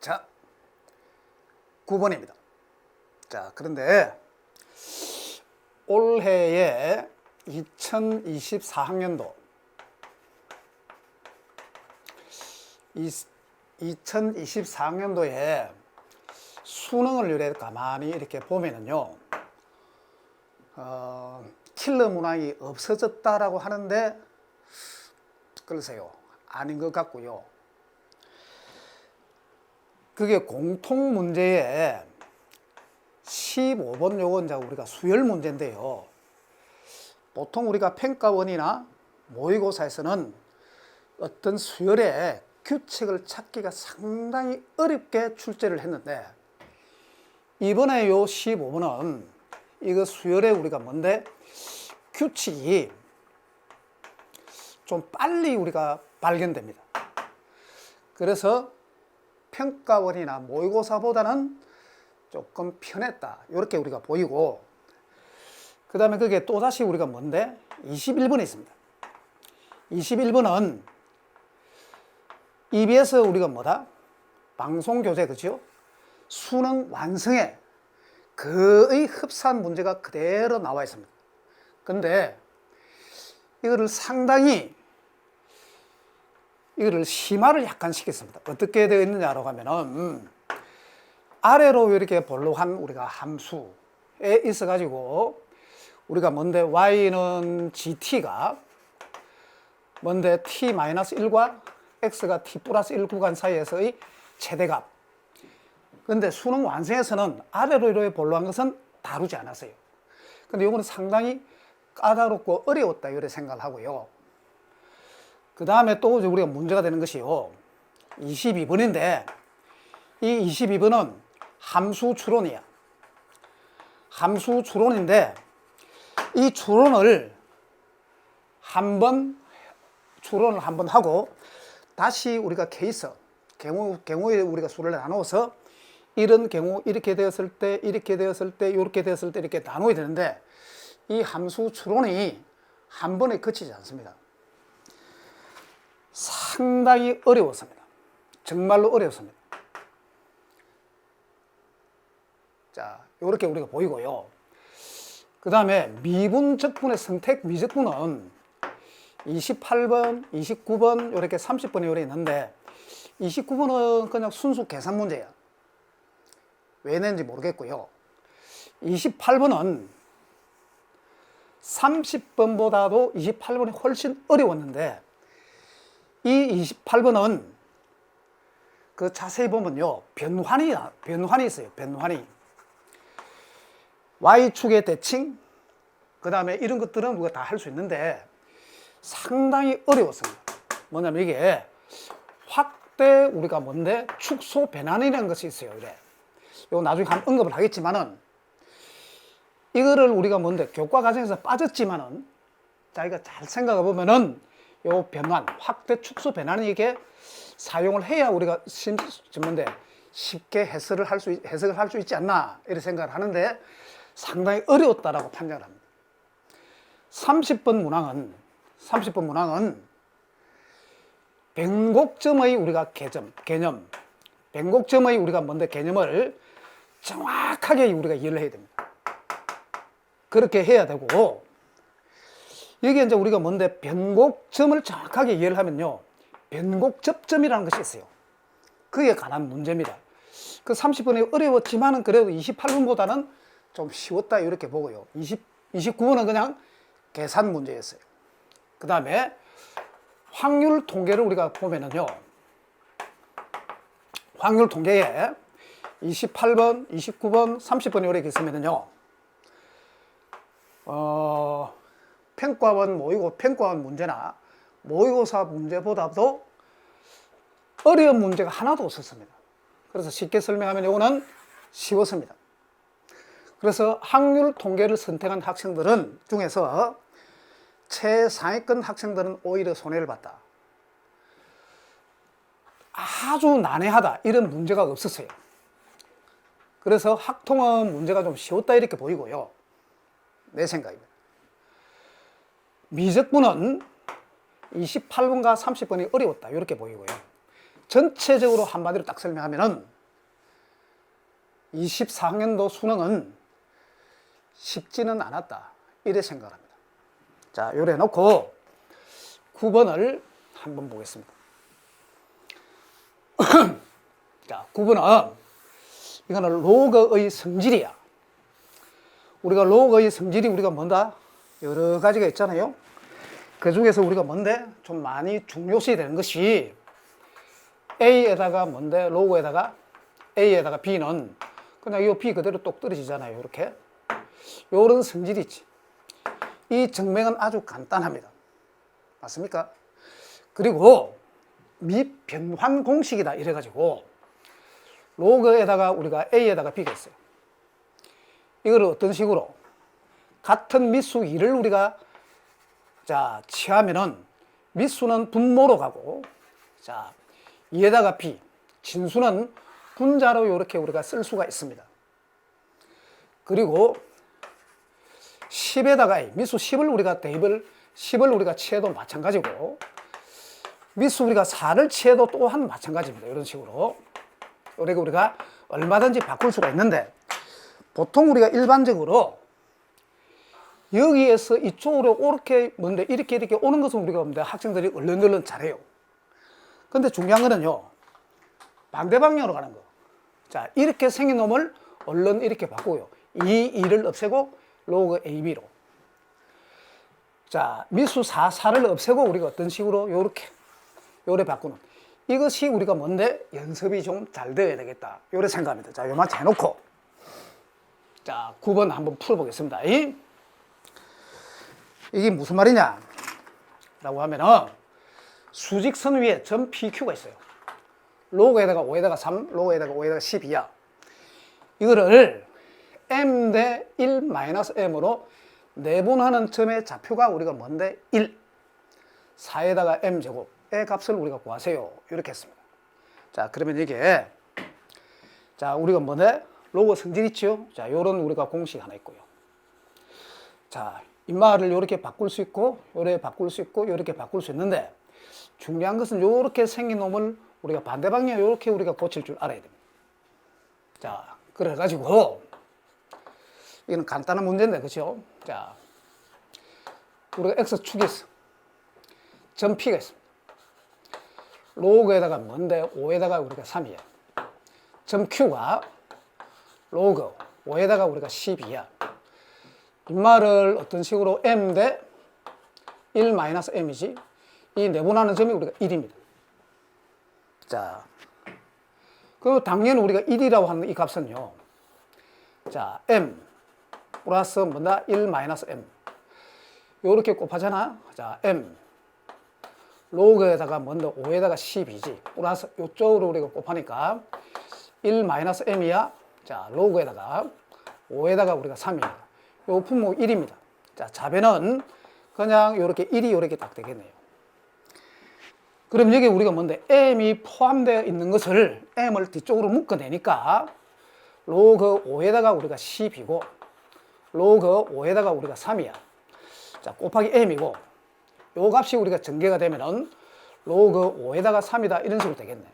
자, 9번입니다. 자, 그런데 올해에 2024학년도 2024학년도에 수능을 이렇게 가만히 이렇게 보면은요, 킬러 문항이 없어졌다라고 하는데, 글쎄요, 아닌 것 같고요. 그게 공통 문제에 15번 요건 이제 우리가 수열 문제인데요. 보통 우리가 평가원이나 모의고사에서는 어떤 수열의 규칙을 찾기가 상당히 어렵게 출제를 했는데, 이번에 요 15번은 이거 수열에 우리가 뭔데 규칙이 좀 빨리 우리가 발견됩니다. 그래서 평가원이나 모의고사보다는 조금 편했다, 이렇게 우리가 보이고, 그 다음에 그게 또다시 우리가 뭔데 21번이 있습니다. 21번은 EBS 우리가 뭐다? 방송교재, 그죠? 수능 완성에 거의 흡사한 문제가 그대로 나와 있습니다. 근데 이거를 상당히 이거를 심화를 약간 시켰습니다. 어떻게 되어 있느냐라고 하면은 아래로 이렇게 볼록한 우리가 함수에 있어 가지고 우리가 뭔데 y는 gt가 뭔데 t-1과 x가 t 플러스 1 구간 사이에서의 최대값. 근데 수능 완성에서는 아래로 이렇게 볼록한 것은 다루지 않았어요. 근데 이거는 상당히 까다롭고 어려웠다, 이렇게 생각을 하고요. 그 다음에 또 우리가 문제가 되는 것이요, 22번인데 이 22번은 함수 추론이야. 함수 추론인데 이 추론을 한번 하고 다시 우리가 케이스 경우에 우리가 수를 나누어서 이런 경우 이렇게 되었을 때 이렇게 되었을 때 이렇게 되었을 때 이렇게 나누어야 되는데, 이 함수 추론이 한 번에 그치지 않습니다. 상당히 어려웠습니다. 정말로 어려웠습니다. 자, 이렇게 우리가 보이고요. 그 다음에 미분 적분의 선택 미적분은 28번, 29번, 이렇게 30번이 이렇게 있는데, 29번은 그냥 순수 계산 문제야. 왜 낸지 모르겠고요. 28번은 30번보다도 28번이 훨씬 어려웠는데, 이 28번은 그 자세히 보면요, 변환이 있어요. 변환이. Y축의 대칭, 그 다음에 이런 것들은 우리가 다 할 수 있는데 상당히 어려웠습니다. 뭐냐면 이게 확대 우리가 뭔데 축소 변환이라는 것이 있어요. 이래. 이거 나중에 한번 언급을 하겠지만은, 이거를 우리가 뭔데 교과 과정에서 빠졌지만은, 자기가 잘 생각해 보면은 요 변환, 확대 축소 변환이 이게 사용을 해야 우리가 뭔데 쉽게 해석을 할 수 있지 않나, 이렇게 생각을 하는데 상당히 어려웠다라고 판정을 합니다. 30번 문항은 변곡점의 우리가 개념, 변곡점의 우리가 뭔데 개념을 정확하게 우리가 이해를 해야 됩니다. 그렇게 해야 되고, 여기 이제 우리가 뭔데 변곡점을 정확하게 이해를 하면요, 변곡접점이라는 것이 있어요. 그에 관한 문제입니다. 그 30번이 어려웠지만은 그래도 28번보다는 좀 쉬웠다, 이렇게 보고요. 29번은 그냥 계산 문제였어요. 그 다음에 확률 통계를 우리가 보면은요, 확률 통계에 28번, 29번, 30번이 이렇게 있으면은요, 평가원 문제나 모의고사 문제보다도 어려운 문제가 하나도 없었습니다. 그래서 쉽게 설명하면 이거는 쉬웠습니다. 그래서 확률 통계를 선택한 학생들은 중에서 최상위권 학생들은 오히려 손해를 봤다. 아주 난해하다, 이런 문제가 없었어요. 그래서 학통은 문제가 좀 쉬웠다, 이렇게 보이고요. 내 생각입니다. 미적분은 28번과 30번이 어려웠다, 이렇게 보이고요. 전체적으로 한마디로 딱 설명하면은 24학년도 수능은 쉽지는 않았다. 이래 생각합니다. 자, 요래 놓고 9번을 한번 보겠습니다. 자, 9번은 이거는 로그의 성질이야. 우리가 로그의 성질이 우리가 뭔다? 여러 가지가 있잖아요. 그 중에서 우리가 뭔데? 좀 많이 중요시 되는 것이 A에다가 뭔데? 로그에다가 A에다가 B는 그냥 이 B 그대로 똑 떨어지잖아요. 이렇게. 요런 성질이 있지. 이 증명은 아주 간단합니다. 맞습니까? 그리고 미변환 공식이다. 이래가지고 로그에다가 우리가 A에다가 B가 있어요. 이걸 어떤 식으로? 같은 미수 2를 우리가 자, 취하면은 미수는 분모로 가고, 자, 2에다가 B, 진수는 분자로 이렇게 우리가 쓸 수가 있습니다. 그리고 10에다가 A, 미수 10을 우리가 대입을, 10을 우리가 취해도 마찬가지고, 미수 우리가 4를 취해도 또한 마찬가지입니다. 이런 식으로. 그리고 우리가 얼마든지 바꿀 수가 있는데, 보통 우리가 일반적으로 여기에서 이쪽으로 이렇게 뭔데 이렇게 오는 것은 우리가 뭔데 학생들이 얼른 잘해요. 근데 중요한 거는요, 반대 방향으로 가는 거. 자, 이렇게 생긴 놈을 얼른 이렇게 바꾸고요. 이 2를 없애고 로그 AB로. 자, 미수 4를 없애고 우리가 어떤 식으로 요래 바꾸는. 이것이 우리가 뭔데 연습이 좀 잘 되어야 되겠다. 요래 생각합니다. 자, 요만치 해놓고. 자, 9번 한번 풀어보겠습니다. 이게 무슨 말이냐? 라고 하면은 수직선 위에 점 PQ가 있어요. 로그에다가 5에다가 3, 로그에다가 5에다가 12야. 이거를 M 대 1 마이너스 M으로 내분하는 점의 좌표가 우리가 뭔데? 1. 4에다가 M제곱의 값을 우리가 구하세요. 이렇게 했습니다. 자, 그러면 이게, 자, 우리가 뭔데? 로그 성질 있죠? 자, 요런 우리가 공식 하나 있고요. 자, 인마를 요렇게 바꿀 수 있고, 요렇게 바꿀 수 있고, 요렇게 바꿀 수 있는데, 중요한 것은 요렇게 생긴 놈을 우리가 반대 방향 요렇게 우리가 고칠 줄 알아야 됩니다. 자, 그래가지고, 이건 간단한 문제인데, 그죠? 자, 우리가 X축이 있어. 점 P가 있습니다. 로그에다가 뭔데? 5에다가 우리가 3이야. 점 Q가 로그 5에다가 우리가 12야. 인마를 어떤 식으로 M 대 1 마이너스 M이지. 이 내분하는 점이 우리가 1입니다. 자, 그 당연히 우리가 1이라고 하는 이 값은요. 자, M 플러스 뭐다? 1 마이너스 M. 요렇게 곱하잖아. 자, M 로그에다가 뭔데 5에다가 12지. 플러스 요쪽으로 우리가 곱하니까 1 마이너스 M이야. 자, 로그에다가 5에다가 우리가 3입니다. 요 분모 1입니다. 자, 자변은 그냥 요렇게 1이 요렇게 딱 되겠네요. 그럼 여기 우리가 뭔데? M이 포함되어 있는 것을 M을 뒤쪽으로 묶어내니까 로그 5에다가 우리가 10이고 로그 5에다가 우리가 3이야. 자, 곱하기 M이고 요 값이 우리가 전개가 되면은 로그 5에다가 3이다. 이런 식으로 되겠네.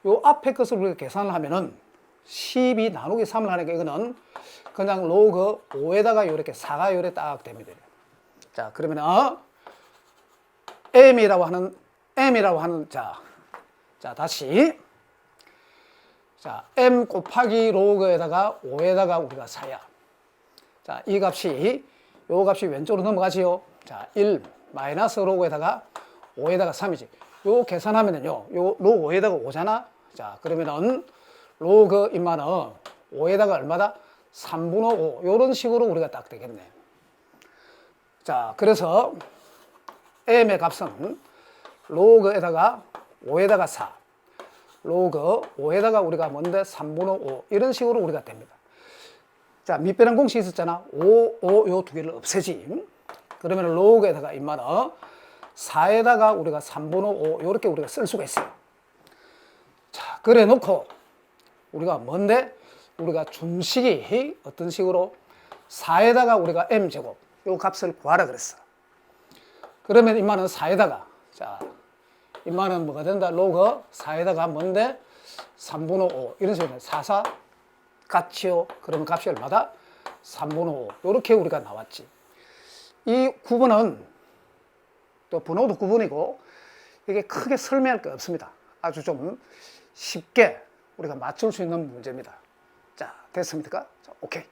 요 앞에 것을 우리가 계산을 하면은 10이 나누기 3을 하니까 이거는 그냥 로그 5에다가 이렇게 4가 요래 딱 됩니다. 자, 그러면 M이라고 하는 자, 다시 자, M 곱하기 로그에다가 5에다가 우리가 4야. 자, 이 값이 요 값이 왼쪽으로 넘어가지요. 자, 1 마이너스 로그에다가 5에다가 3이지. 요 계산하면은요. 요 로그 5에다가 5잖아. 자, 그러면은 로그 인마는 5에다가 얼마다? 3분의 5. 요런 식으로 우리가 딱 되겠네. 자, 그래서 M의 값은 로그에다가 5에다가 4. 로그 5에다가 우리가 뭔데? 3분의 5. 이런 식으로 우리가 됩니다. 자, 밑변환 공식이 있었잖아. 5 요 두 개를 없애지. 그러면 로그에다가 인마는 4에다가 우리가 3분의 5. 요렇게 우리가 쓸 수가 있어요. 자, 그래 놓고 우리가 뭔데? 우리가 준식이 어떤 식으로 4에다가 우리가 M제곱 요 값을 구하라 그랬어. 그러면 인마는 4에다가 자, 인마는 뭐가 된다? 로그 4에다가 뭔데? 3분의 5 이런 식으로 4, 4 같지요? 그러면 값이 얼마다? 3분의 5. 이렇게 우리가 나왔지. 이 구분은 또 분호도 구분이고 이게 크게 설명할 게 없습니다. 아주 좀 쉽게 우리가 맞출 수 있는 문제입니다. 자, 됐습니까? 자, 오케이.